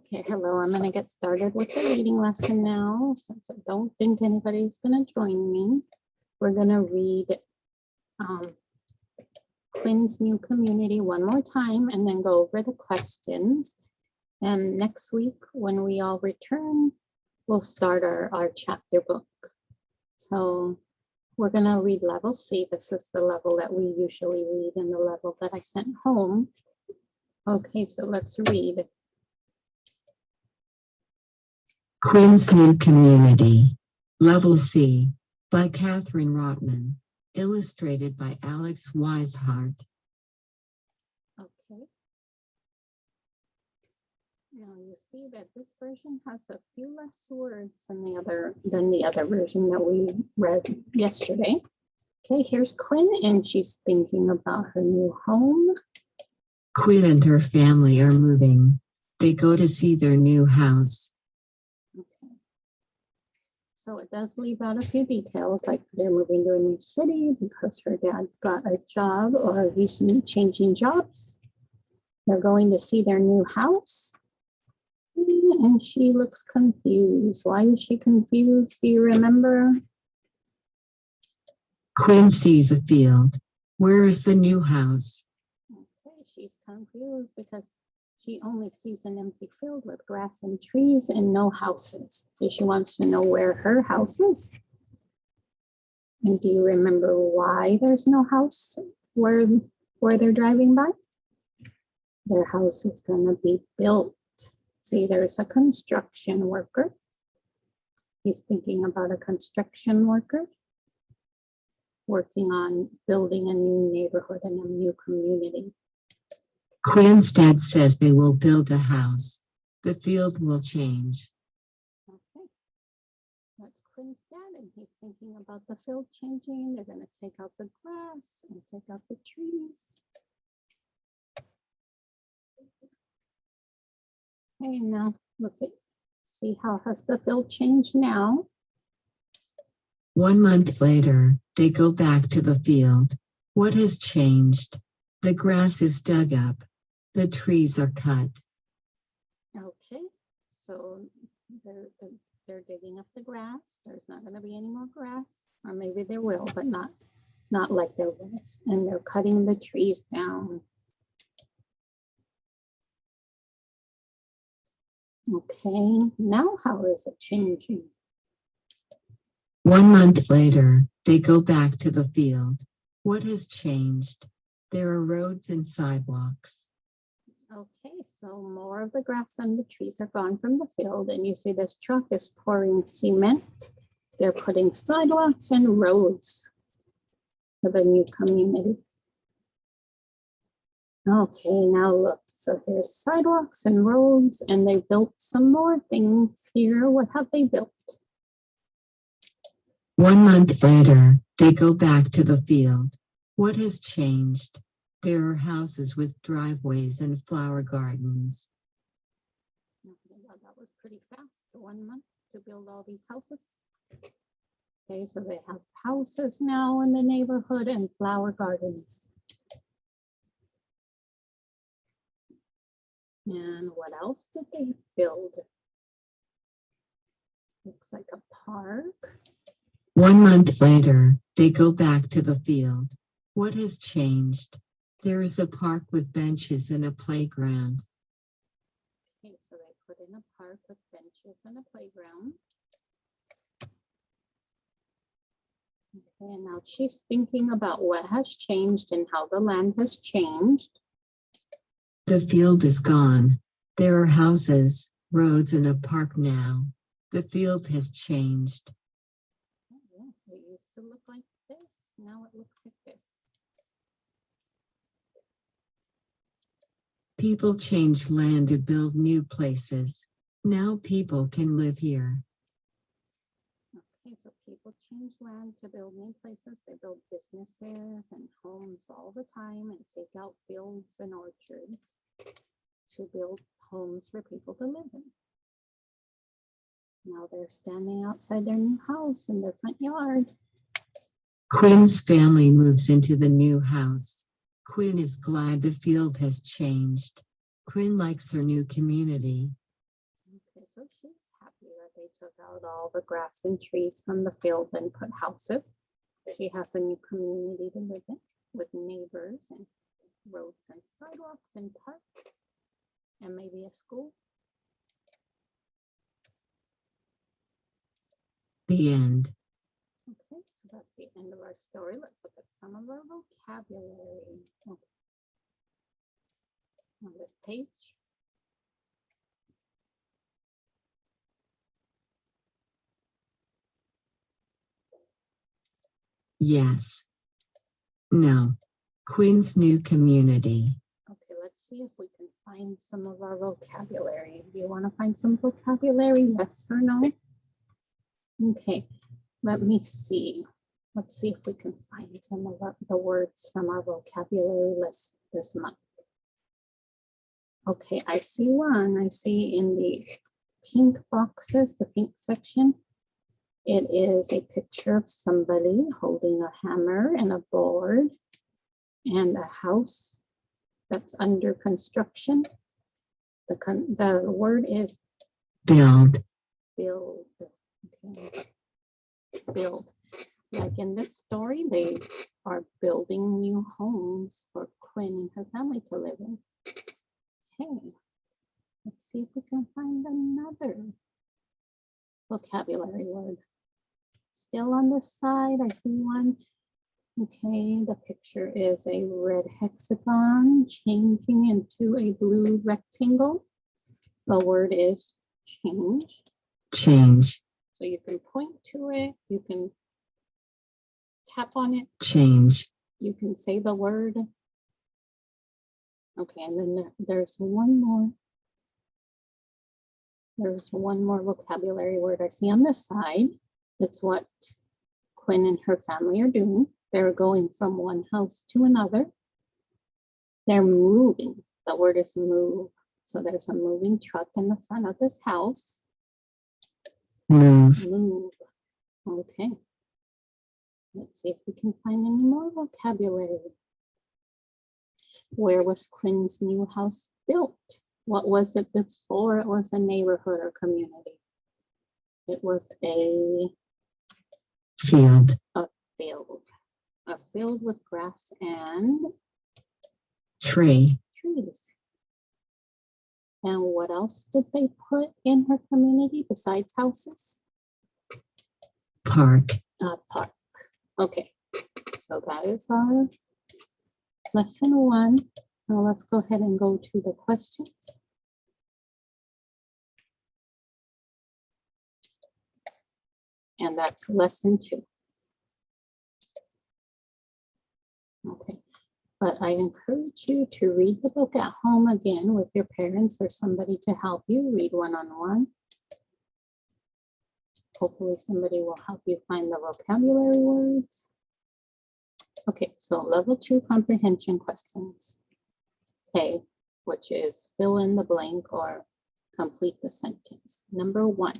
Okay, hello. I'm going to get started with the reading lesson now. Since I don't think anybody's going to join me, we're going to read Quinn's New Community one more time and then go over the questions. And next week, when we all return, we'll start our chapter book. So we're going to read level C. This is the level that we usually read and the level that I sent home. Okay, so let's read. Quinn's New Community, Level C, by Catherine Rotman, illustrated by Alex Weishart. Okay. Now you see that this version has a few less words than the other version that we read yesterday. Okay, here's Quinn, and she's thinking about her new home. Quinn and her family are moving. They go to see their new house. Okay. So it does leave out a few details, like they're moving to a new city because her dad got a job or he's changing jobs. They're going to see their new house. And she looks confused. Why is she confused? Do you remember? Quinn sees a field. Where is the new house? Okay, she's confused because she only sees an empty field with grass and trees and no houses. So she wants to know where her house is. And do you remember why there's no house where they're driving by? Their house is going to be built. See, there's a construction worker. He's thinking about a construction worker working on building a new neighborhood and a new community. Quinn's dad says they will build a house. The field will change. Okay, that's Quinn's dad, and he's thinking about the field changing. They're going to take out the grass and take out the trees. Okay, now look at, see how has the field changed now? 1 month later, they go back to the field. What has changed? The grass is dug up. The trees are cut. Okay, so they're digging up the grass. There's not going to be any more grass, or maybe there will, but not like there was. And they're cutting the trees down. Okay, now how is it changing? 1 month later, they go back to the field. What has changed? There are roads and sidewalks. Okay, so more of the grass and the trees are gone from the field, and you see this truck is pouring cement. They're putting sidewalks and roads for the new community. Okay, now look, so here's sidewalks and roads, and they built some more things here. What have they built? 1 month later, they go back to the field. What has changed? There are houses with driveways and flower gardens. Okay, well, that was pretty fast, 1 month to build all these houses. Okay, so they have houses now in the neighborhood and flower gardens. And what else did they build? Looks like a park. 1 month later, they go back to the field. What has changed? There is a park with benches and a playground. Okay, so they put in a park with benches and a playground. Okay, and now she's thinking about what has changed and how the land has changed. The field is gone. There are houses, roads, and a park now. The field has changed. Yeah, it used to look like this. Now it looks like this. People change land to build new places. Now people can live here. Okay, so people change land to build new places. They build businesses and homes all the time and take out fields and orchards to build homes for people to live in. Now they're standing outside their new house in their front yard. Quinn's family moves into the new house. Quinn is glad the field has changed. Quinn likes her new community. So she's happy that they took out all the grass and trees from the field and put houses. She has a new community to live in with neighbors and roads and sidewalks and parks and maybe a school. The end. Okay, so that's the end of our story. Let's look at some of our vocabulary. Okay. On this page. Yes. No. Quinn's new community. Okay, let's see if we can find some of our vocabulary. Do you want to find some vocabulary? Yes or no? Okay, let me see. Let's see if we can find some of the words from our vocabulary list this month. Okay, I see one. I see in the pink boxes, the pink section. It is a picture of somebody holding a hammer and a board and a house that's under construction. The word is Build. build. Okay. Build. Like in this story, they are building new homes for Quinn and her family to live in. Okay, let's see if we can find another vocabulary word. Still on the side, I see one. Okay, the picture is a red hexagon changing into a blue rectangle. The word is change. Change. So you can point to it, you can tap on it, Change. you can say the word. Okay, and then there's one more. There's one more vocabulary word I see on this side. It's what Quinn and her family are doing. They're going from one house to another. They're moving. The word is move. So there's a moving truck in the front of this house. Move. Move. Okay. Let's see if we can find any more vocabulary. Where was Quinn's new house built? What was it before it was a neighborhood or community? It was a Field. field. A field with grass and Tree. trees. And what else did they put in her community besides houses? Park. Park. Okay, so that is our lesson 1. Now let's go ahead and go to the questions. And that's lesson 2. Okay, but I encourage you to read the book at home again with your parents or somebody to help you read one-on-one. Hopefully somebody will help you find the vocabulary words. Okay, so level 2 comprehension questions. Okay, which is fill in the blank or complete the sentence. Number 1.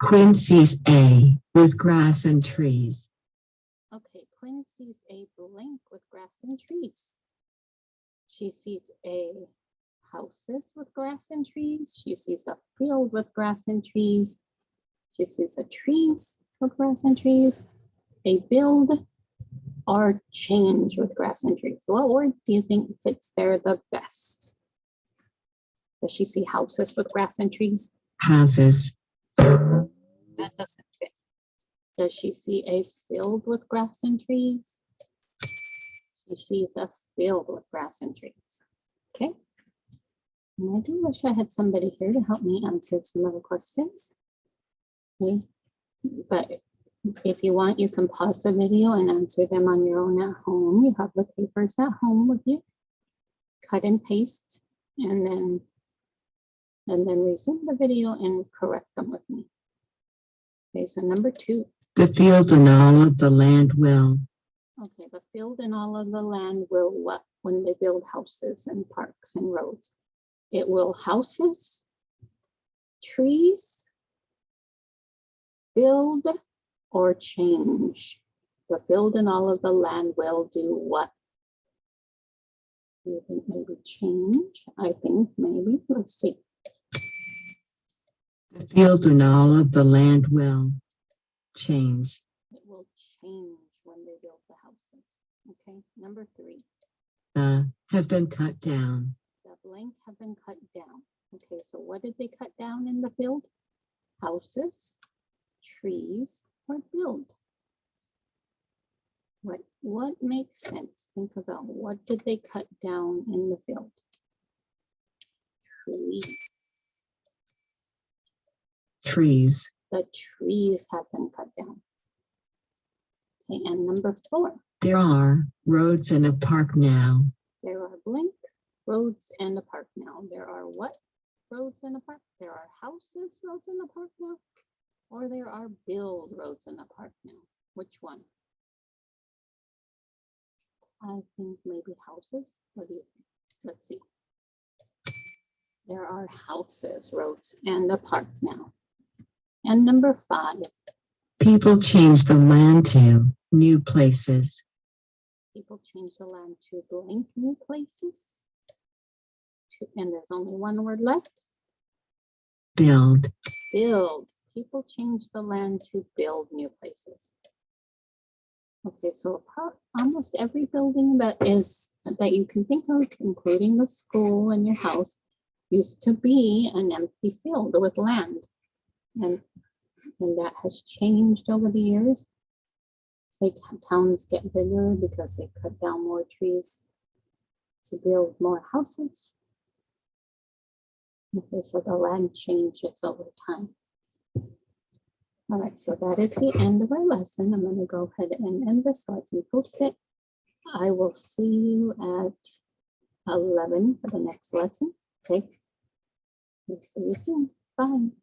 Quinn sees A with grass and trees. Okay, Quinn sees a blank with grass and trees. She sees a houses with grass and trees. She sees a field with grass and trees. She sees a trees with grass and trees. A build or change with grass and trees. What word do you think fits there the best? Does she see houses with grass and trees? Houses. That doesn't fit. Does she see a field with grass and trees? She sees a field with grass and trees. Okay. And I do wish I had somebody here to help me answer some of the questions. Okay. But if you want, you can pause the video and answer them on your own at home. You have the papers at home with you. Cut and paste, and then resume the video and correct them with me. Okay, so number 2. The field and all of the land will. Okay, the field and all of the land will what when they build houses and parks and roads? It will houses, trees, build, or change. The field and all of the land will do what? You think maybe change? I think maybe. Let's see. The field and all of the land will change. It will change when they build the houses. Okay, number 3. Have been cut down. The blank have been cut down. Okay, so what did they cut down in the field? Houses, trees, or build? What makes sense? Think about what did they cut down in the field? Trees. Trees. The trees have been cut down. Okay, and number 4. There are roads and a park now. There are blank roads and a park now. There are what roads in a park? There are houses roads in the park now? Or there are build roads in the park now? Which one? I think maybe houses. What do you think? Let's see. There are houses, roads, and a park now. And number 5. People change the land to new places. People change the land to blank new places. And there's only one word left. Build. Build. People change the land to build new places. Okay, so almost every building that you can think of, including the school and your house, used to be an empty field with land. And that has changed over the years. Like towns get bigger because they cut down more trees to build more houses. Okay, so the land changes over time. All right, so that is the end of our lesson. I'm going to go ahead and end this so I can post it. I will see you at 11 for the next lesson. Okay, see you soon. Bye.